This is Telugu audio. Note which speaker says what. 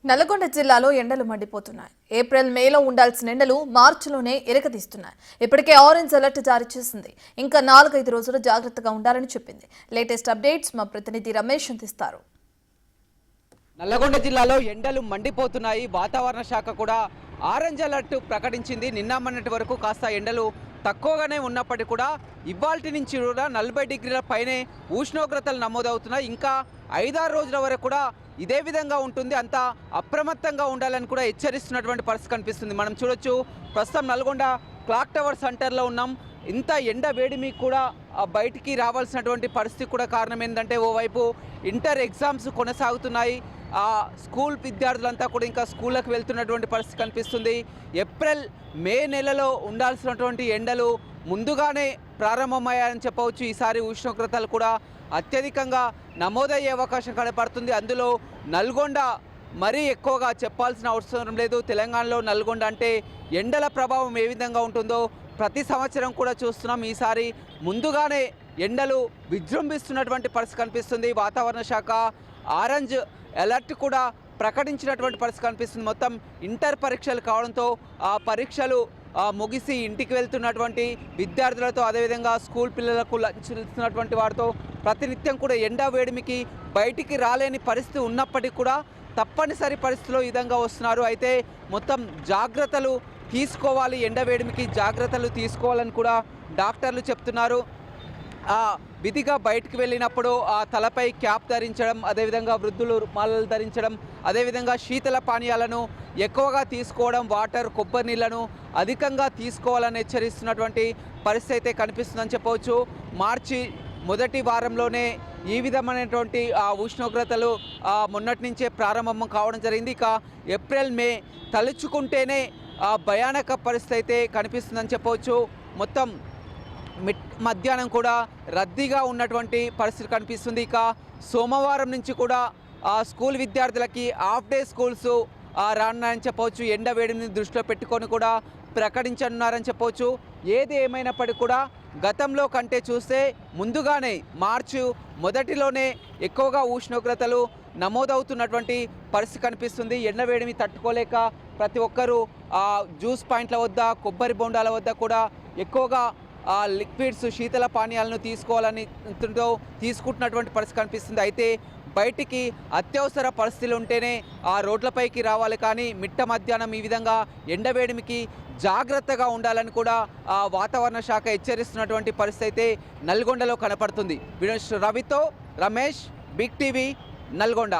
Speaker 1: నల్గొండ జిల్లాలో ఎండలు మండిపోతున్నాయి. ఏప్రిల్ మేలో ఉండాల్సిన ఎండలు మార్చిలోనే ఎరగదీస్తున్నాయి. ఇప్పటికే ఆరెంజ్ అలర్ట్ జారీ చేసింది. ఇంకా 4-5 రోజులు జాగ్రత్తగా ఉండాలని చెప్పింది. లేటెస్ట్ అప్డేట్స్ మా ప్రతినిధి రమేష్ అందిస్తారు.
Speaker 2: నల్లగొండ జిల్లాలో ఎండలు మండిపోతున్నాయి. వాతావరణ శాఖ కూడా ఆరెంజ్ అలర్ట్ ప్రకటించింది. నిన్న మొన్నటి వరకు కాస్త ఎండలు తక్కువగానే ఉన్నప్పటికీ కూడా ఇవాల్టి నుంచి కూడా 40 డిగ్రీల పైనే ఉష్ణోగ్రతలు నమోదవుతున్నాయి. ఇంకా 5-6 రోజుల వరకు కూడా ఇదే విధంగా ఉంటుంది. అంతా అప్రమత్తంగా ఉండాలని కూడా హెచ్చరిస్తున్నటువంటి పరిస్థితి కనిపిస్తుంది. మనం చూడొచ్చు, ప్రస్తుతం నల్గొండ క్లాక్ టవర్ సెంటర్లో ఉన్నాం. ఇంత ఎండ వేడిమి కూడా బయటికి రావాల్సినటువంటి పరిస్థితి కూడా కారణం ఏంటంటే, ఓవైపు ఇంటర్ ఎగ్జామ్స్ కొనసాగుతున్నాయి. స్కూల్ విద్యార్థులంతా కూడా ఇంకా స్కూళ్ళకు వెళ్తున్నటువంటి పరిస్థితి కనిపిస్తుంది. ఏప్రిల్ మే నెలలో ఉండాల్సినటువంటి ఎండలు ముందుగానే ప్రారంభమయ్యాయని చెప్పవచ్చు. ఈసారి ఉష్ణోగ్రతలు కూడా అత్యధికంగా నమోదయ్యే అవకాశం కనపడుతుంది. అందులో నల్గొండ మరీ ఎక్కువగా చెప్పాల్సిన అవసరం లేదు. తెలంగాణలో నల్గొండ అంటే ఎండల ప్రభావం ఏ విధంగా ఉంటుందో ప్రతి సంవత్సరం కూడా చూస్తున్నాం. ఈసారి ముందుగానే ఎండలు విజృంభిస్తున్నటువంటి పరిస్థితి కనిపిస్తుంది. వాతావరణ శాఖ ఆరెంజ్ అలర్ట్ కూడా ప్రకటించినటువంటి పరిస్థితి కనిపిస్తుంది. మొత్తం ఇంటర్ పరీక్షలు కావడంతో ఆ పరీక్షలు ముగిసి ఇంటికి వెళ్తున్నటువంటి విద్యార్థులతో, అదేవిధంగా స్కూల్ పిల్లలకు లంచ్ ఇస్తున్నటువంటి వారితో ప్రతినిత్యం కూడా ఎండ వేడిమికి బయటికి రాలేని పరిస్థితి ఉన్నప్పటికీ కూడా తప్పనిసరి పరిస్థితిలో ఈ విధంగా వస్తున్నారు. అయితే మొత్తం జాగ్రత్తలు తీసుకోవాలి, ఎండ వేడిమికి జాగ్రత్తలు తీసుకోవాలని కూడా డాక్టర్లు చెప్తున్నారు. విధిగా బయటికి వెళ్ళినప్పుడు ఆ తలపై క్యాప్ ధరించడం, అదేవిధంగా వృద్ధులు రుమాలు ధరించడం, అదేవిధంగా శీతల పానీయాలను ఎక్కువగా తీసుకోవడం, వాటర్, కొబ్బరి నీళ్లను అధికంగా తీసుకోవాలని హెచ్చరిస్తున్నటువంటి పరిస్థితి అయితే కనిపిస్తుందని చెప్పవచ్చు. మార్చి మొదటి వారంలోనే ఈ విధమైనటువంటి ఉష్ణోగ్రతలు మొన్నటి నుంచే ప్రారంభం కావడం జరిగింది. ఇక ఏప్రిల్ మే తలుచుకుంటేనే భయానక పరిస్థితి అయితే కనిపిస్తుందని చెప్పవచ్చు. మొత్తం మధ్యాహ్నం కూడా రద్దీగా ఉన్నటువంటి పరిస్థితి కనిపిస్తుంది. ఇక సోమవారం నుంచి కూడా స్కూల్ విద్యార్థులకి హాఫ్ డే స్కూల్స్ రానున్నాయని చెప్పవచ్చు. ఎండ వేడిని దృష్టిలో పెట్టుకొని కూడా ప్రకటించనున్నారని చెప్పవచ్చు. ఏది ఏమైనప్పటికీ కూడా గతంలో కంటే చూస్తే ముందుగానే మార్చి మొదటిలోనే ఎక్కువగా ఉష్ణోగ్రతలు నమోదవుతున్నటువంటి పరిస్థితి కనిపిస్తుంది. ఎండ వేడిని తట్టుకోలేక ప్రతి ఒక్కరూ జ్యూస్ పాయింట్ల వద్ద, కొబ్బరి బొండాల వద్ద కూడా ఎక్కువగా లిక్విడ్స్, శీతల పానీయాలను తీసుకోవాలని తీసుకుంటున్నటువంటి పరిస్థితి కనిపిస్తుంది. అయితే బయటికి అత్యవసర పరిస్థితులు ఉంటేనే రోడ్లపైకి రావాలి, కానీ మిట్ట మధ్యాహ్నం ఈ విధంగా ఎండవేడిమికి జాగ్రత్తగా ఉండాలని కూడా వాతావరణ శాఖ హెచ్చరిస్తున్నటువంటి పరిస్థితి అయితే నల్గొండలో కనపడుతుంది. రవితో రమేష్, బిగ్ టీవీ, నల్గొండ.